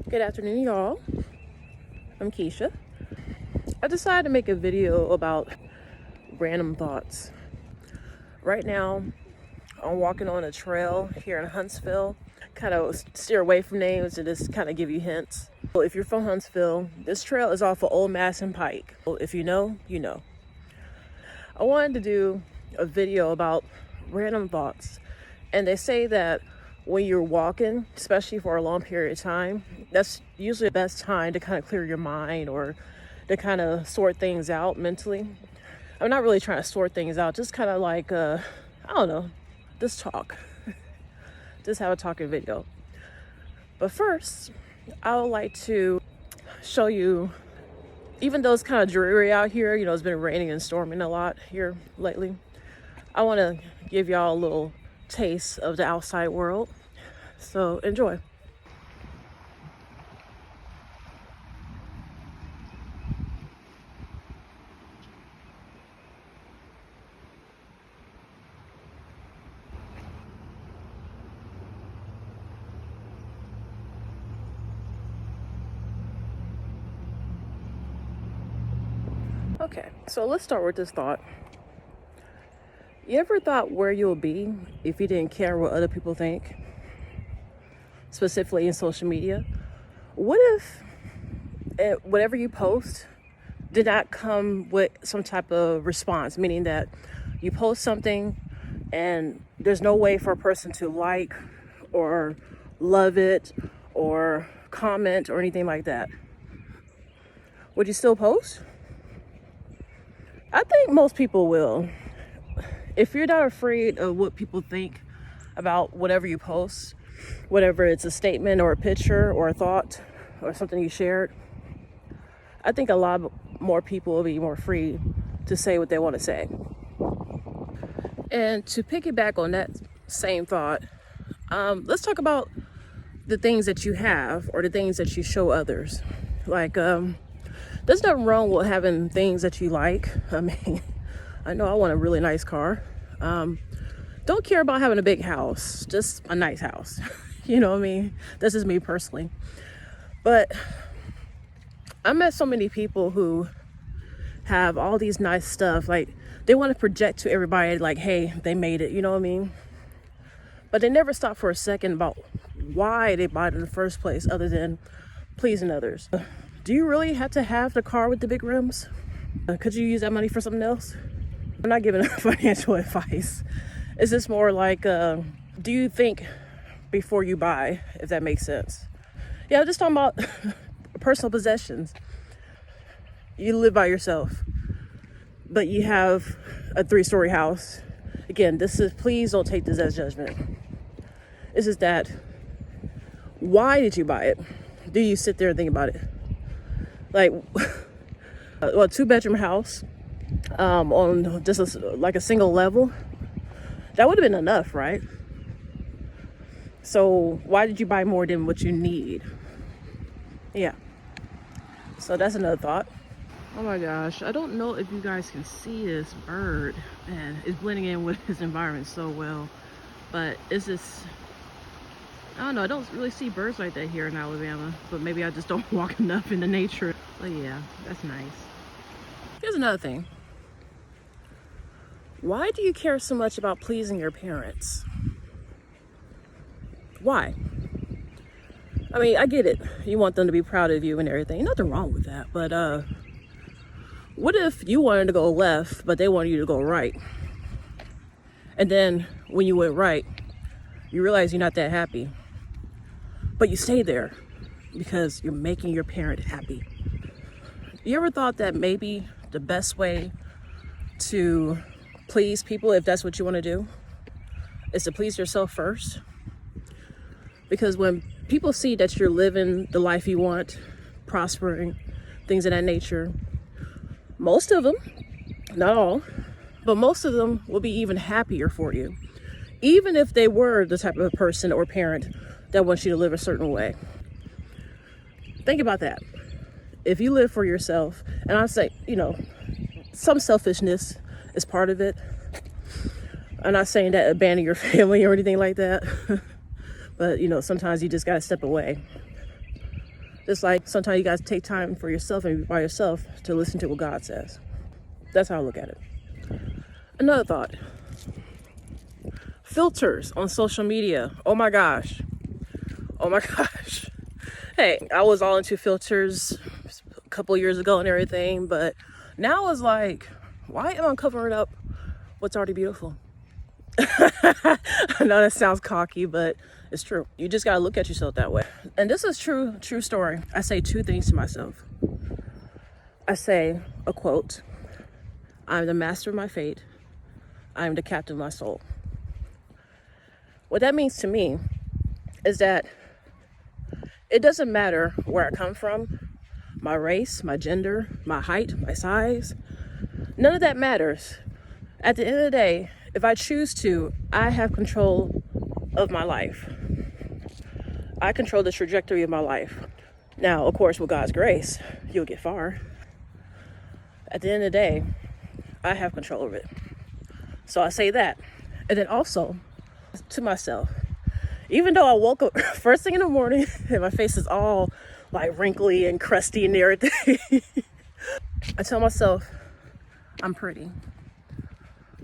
Good afternoon, y'all. I'm Keisha. I decided to make a video about random thoughts. Right now, I'm walking on a trail here in Huntsville. Kind of steer away from names to just kind of give you hints. Well, if you're from Huntsville, this trail is off of Old Masson Pike. Well, if you know, you know. I wanted to do a video about random thoughts. And they say that when you're walking, especially for a long period of time, that's usually the best time to kind of clear your mind or to kind of sort things out mentally. I'm not really trying to sort things out, just kind of like, I don't know, just talk. Just have a talking video. But first, I would like to show you, even though it's kind of dreary out here, it's been raining and storming a lot here lately, I want to give y'all a little taste of the outside world. So enjoy. Okay, so let's start with this thought. You ever thought where you'll be if you didn't care what other people think? Specifically in social media. What if whatever you post did not come with some type of response, meaning that you post something and there's no way for a person to like or love it or comment or anything like that? Would you still post? I think most people will. If you're not afraid of what people think about whatever you post, whatever it's a statement or a picture or a thought or something you shared, I think a lot more people will be more free to say what they want to say. And to piggyback on that same thought, let's talk about the things that you have or the things that you show others. Like, there's nothing wrong with having things that you like. I mean, I know I want a really nice car. Don't care about having a big house, just a nice house. You know what I mean? This is me personally. But I met so many people who have all these nice stuff. Like, they want to project to everybody like, hey, they made it, you know what I mean? But they never stop for a second about why they bought it in the first place other than pleasing others. Do you really have to have the car with the big rims? Could you use that money for something else? I'm not giving financial advice. It's just more like, do you think before you buy, if that makes sense? Yeah, I'm just talking about personal possessions. You live by yourself, but you have a 3-story house. Again, please don't take this as judgment. It's just that, why did you buy it? Do you sit there and think about it? Like, well, 2-bedroom house on just like a single level, that would have been enough, right? So why did you buy more than what you need? Yeah. So that's another thought. Oh my gosh, I don't know if you guys can see this bird, and it's blending in with his environment so well, but it's just, I don't know, I don't really see birds like that here in Alabama, but maybe I just don't walk enough into nature. But yeah, that's nice. Here's another thing. Why do you care so much about pleasing your parents? Why? I mean, I get it. You want them to be proud of you and everything. Nothing wrong with that. But what if you wanted to go left, but they wanted you to go right? And then when you went right, you realize you're not that happy. But you stay there because you're making your parent happy. You ever thought that maybe the best way to please people, if that's what you want to do, is to please yourself first? Because when people see that you're living the life you want, prospering, things of that nature, most of them, not all, but most of them will be even happier for you, even if they were the type of person or parent that wants you to live a certain way. Think about that. If you live for yourself, and I say, some selfishness is part of it. I'm not saying that abandon your family or anything like that. But, sometimes you just got to step away. It's like sometimes you guys take time for yourself and be by yourself to listen to what God says. That's how I look at it. Another thought. Filters on social media. Oh my gosh. Oh my gosh. Hey, I was all into filters a couple years ago and everything, but now it's like, why am I covering up what's already beautiful? I know that sounds cocky, but it's true. You just gotta look at yourself that way. And this is true story. I say two things to myself. I say a quote: I'm the master of my fate. I am the captain of my soul. What that means to me is that it doesn't matter where I come from, my race, my gender, my height, my size. None of that matters. At the end of the day, if I choose to, I have control of my life. I control the trajectory of my life. Now, of course, with God's grace, you'll get far. At the end of the day, I have control of it. So I say that. And then also to myself, even though I woke up first thing in the morning and my face is all like wrinkly and crusty and everything, I tell myself I'm pretty.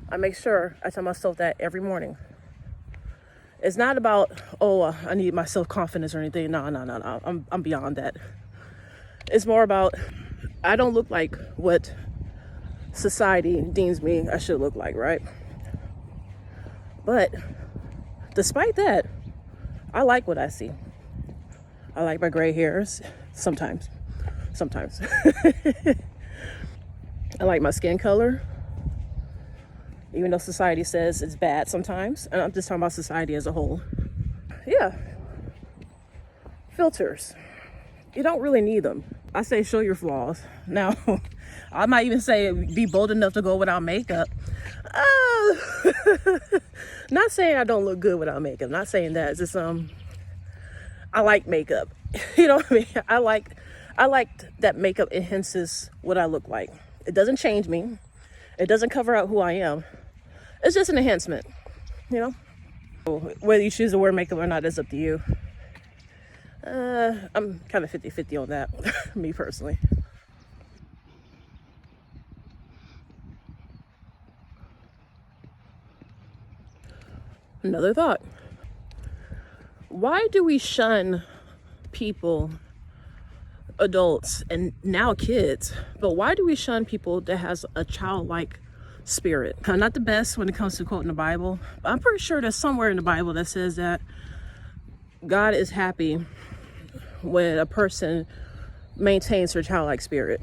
I make sure I tell myself that every morning. It's not about, I need my self-confidence or anything. No. I'm beyond that. It's more about, I don't look like what society deems me I should look like, right? But despite that, I like what I see. I like my gray hairs sometimes. I like my skin color, even though society says it's bad sometimes. And I'm just talking about society as a whole. Yeah. Filters. You don't really need them. I say show your flaws. Now, I might even say be bold enough to go without makeup. Not saying I don't look good without makeup. Not saying that. It's just I like makeup. You know what I mean? I like that makeup enhances what I look like. It doesn't change me. It doesn't cover up who I am. It's just an enhancement, you know? Whether you choose to wear makeup or not is up to you. I'm kind of 50-50 on that, me personally. Another thought. Why do we shun people, adults, and now kids, but why do we shun people that has a childlike spirit? I'm not the best when it comes to quoting the Bible, but I'm pretty sure there's somewhere in the Bible that says that God is happy when a person maintains her childlike spirit.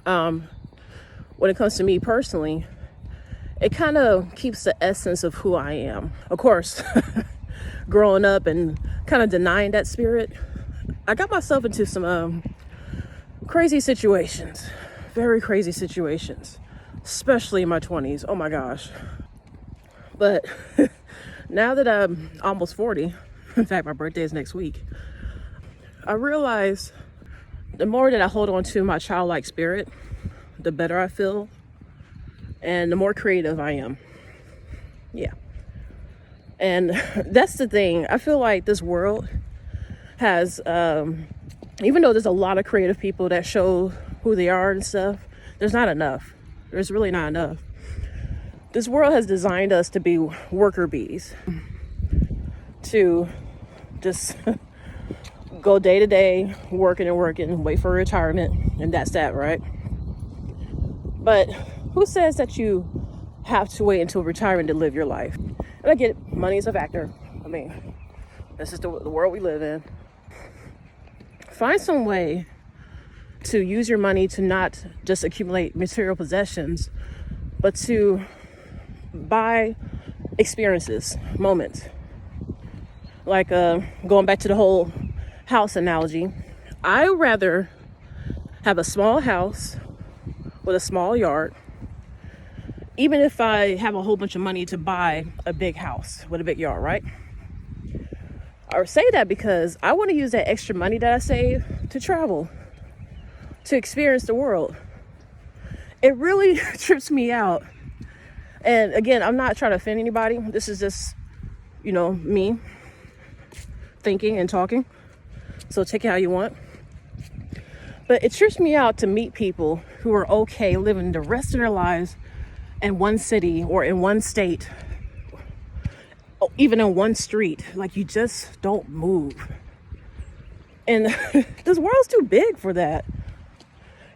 When it comes to me personally, it kind of keeps the essence of who I am. Of course, growing up and kind of denying that spirit, I got myself into some crazy situations, very crazy situations, especially in my 20s. Oh my gosh. But now that I'm almost 40, in fact, my birthday is next week, I realize the more that I hold on to my childlike spirit, the better I feel and the more creative I am. Yeah. And that's the thing. I feel like this world has, even though there's a lot of creative people that show who they are and stuff, there's not enough. There's really not enough. This world has designed us to be worker bees, to just go day to day, working, wait for retirement, and that's that, right? But who says that you have to wait until retirement to live your life? And I get it, money is a factor. I mean, this is the world we live in. Find some way to use your money to not just accumulate material possessions, but to buy experiences, moments. Like going back to the whole house analogy, I would rather have a small house with a small yard, even if I have a whole bunch of money to buy a big house with a big yard, right? I say that because I want to use that extra money that I save to travel, to experience the world. It really trips me out. And again, I'm not trying to offend anybody. This is just, me thinking and talking. So take it how you want. But it trips me out to meet people who are okay living the rest of their lives in one city or in one state, even in one street. Like, you just don't move. And this world's too big for that.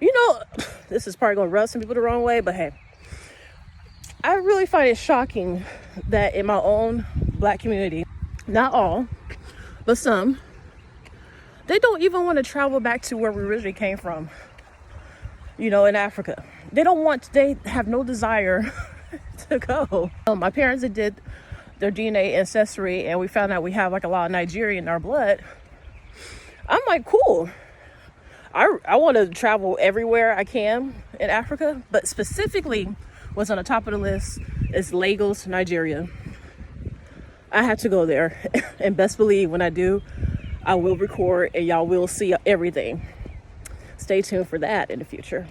You know, this is probably gonna rub some people the wrong way, but hey, I really find it shocking that in my own Black community, not all, but some, they don't even want to travel back to where we originally came from, you know, in Africa. They have no desire to go. My parents did their DNA ancestry, and we found out we have like a lot of Nigerian in our blood. I'm like, cool. I want to travel everywhere I can in Africa, but specifically what's on the top of the list is Lagos, Nigeria. I have to go there, and best believe when I do, I will record and y'all will see everything. Stay tuned for that in the future.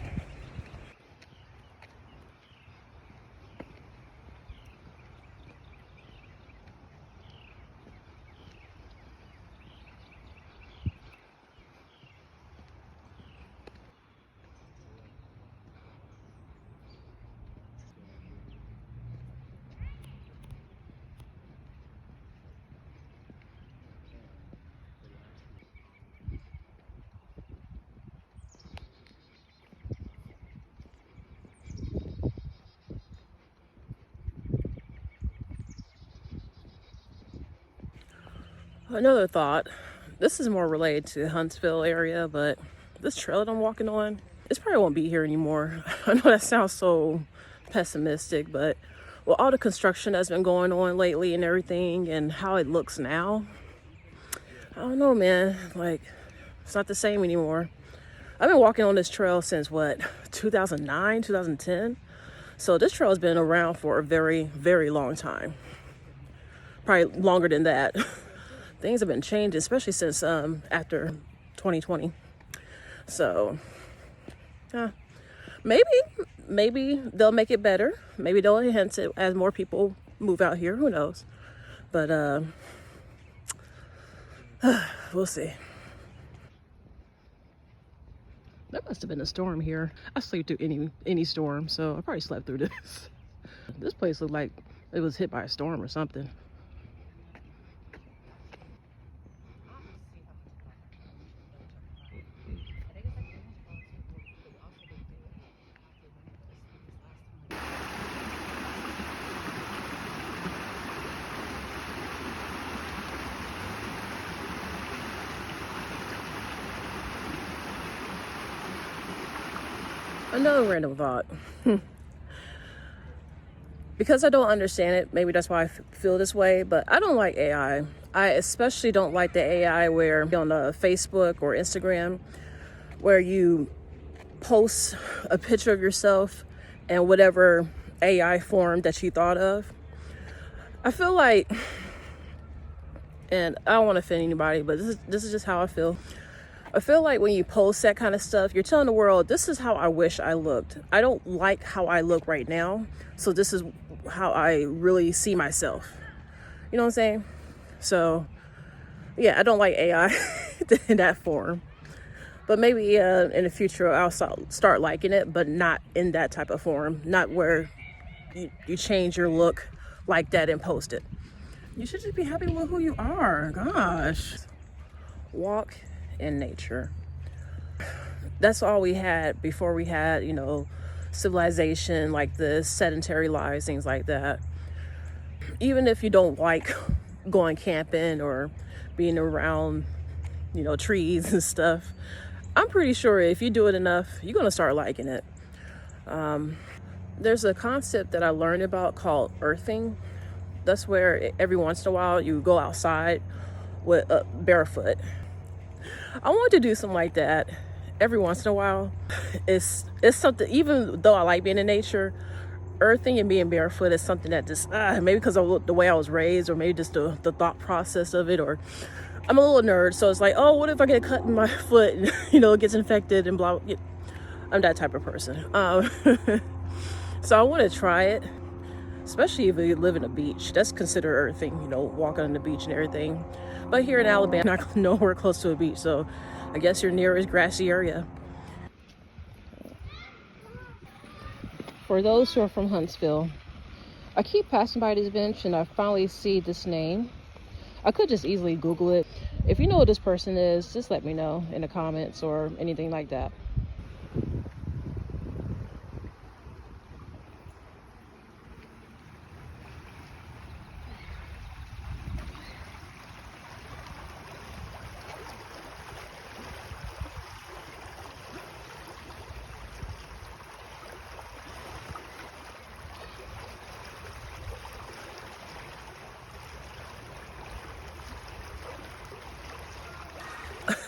Another thought, this is more related to the Huntsville area, but this trail that I'm walking on, it probably won't be here anymore. I know that sounds so pessimistic, but with all the construction that's been going on lately and everything and how it looks now, I don't know, man. Like, it's not the same anymore. I've been walking on this trail since 2009, 2010. So this trail has been around for a very, very long time. Probably longer than that. Things have been changing, especially since after 2020. So, maybe they'll make it better. Maybe they'll enhance it as more people move out here. Who knows? But we'll see. That must have been a storm here. I sleep through any storm, so I probably slept through this. This place looked like it was hit by a storm or something. Another random thought. Because I don't understand it, maybe that's why I feel this way, but I don't like AI. I especially don't like the AI where on Facebook or Instagram, where you post a picture of yourself and whatever AI form that you thought of. I feel like, and I don't want to offend anybody, but this is just how I feel. I feel like when you post that kind of stuff, you're telling the world, this is how I wish I looked. I don't like how I look right now, so this is how I really see myself. You know what I'm saying? So, yeah, I don't like AI in that form. But maybe in the future, I'll start liking it, but not in that type of form. Not where you change your look like that and post it. You should just be happy with who you are. Gosh. Walk in nature. That's all we had before we had, civilization like this, sedentary lives, things like that. Even if you don't like going camping or being around, trees and stuff, I'm pretty sure if you do it enough, you're going to start liking it. There's a concept that I learned about called earthing. That's where every once in a while you go outside with barefoot. I want to do something like that every once in a while. It's something, even though I like being in nature, earthing and being barefoot is something that just, maybe because of the way I was raised, or maybe just the thought process of it, or I'm a little nerd, so it's like, oh, what if I get a cut in my foot and, it gets infected and blah. I'm that type of person. So I want to try it. especially if you live in a beach. That's considered earthing, you know, walking on the beach and everything. But here in Alabama, not nowhere close to a beach, so I guess your nearest grassy area. For those who are from Huntsville, I keep passing by this bench and I finally see this name. I could just easily Google it. If you know who this person is, just let me know in the comments or anything like that.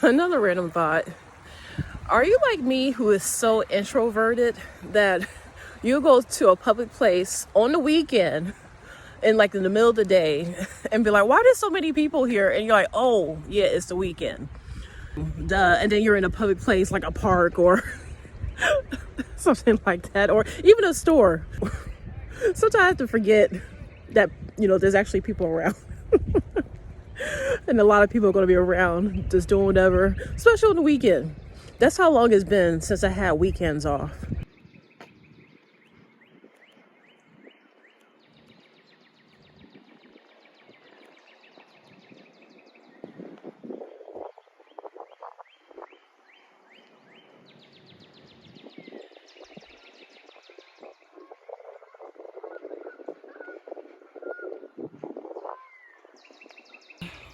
Another random thought. Are you like me who is so introverted that you go to a public place on the weekend and like in the middle of the day and be like, why there's so many people here? And you're like, oh yeah, it's the weekend. Duh. And then you're in a public place like a park or something like that, or even a store. Sometimes I have to forget that, you know, there's actually people around. And a lot of people are going to be around just doing whatever, especially on the weekend. That's how long it's been since I had weekends off.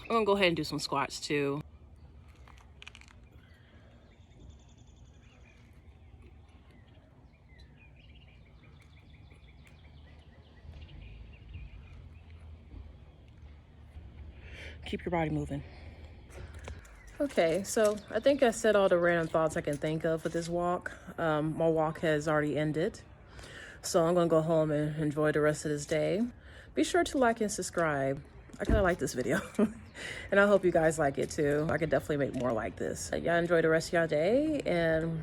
I'm gonna go ahead and do some squats too. Keep your body moving. Okay, so I think I said all the random thoughts I can think of for this walk. My walk has already ended, so I'm gonna go home and enjoy the rest of this day. Be sure to like and subscribe. I kind of like this video and I hope you guys like it too. I could definitely make more like this. Y'all enjoy the rest of y'all day and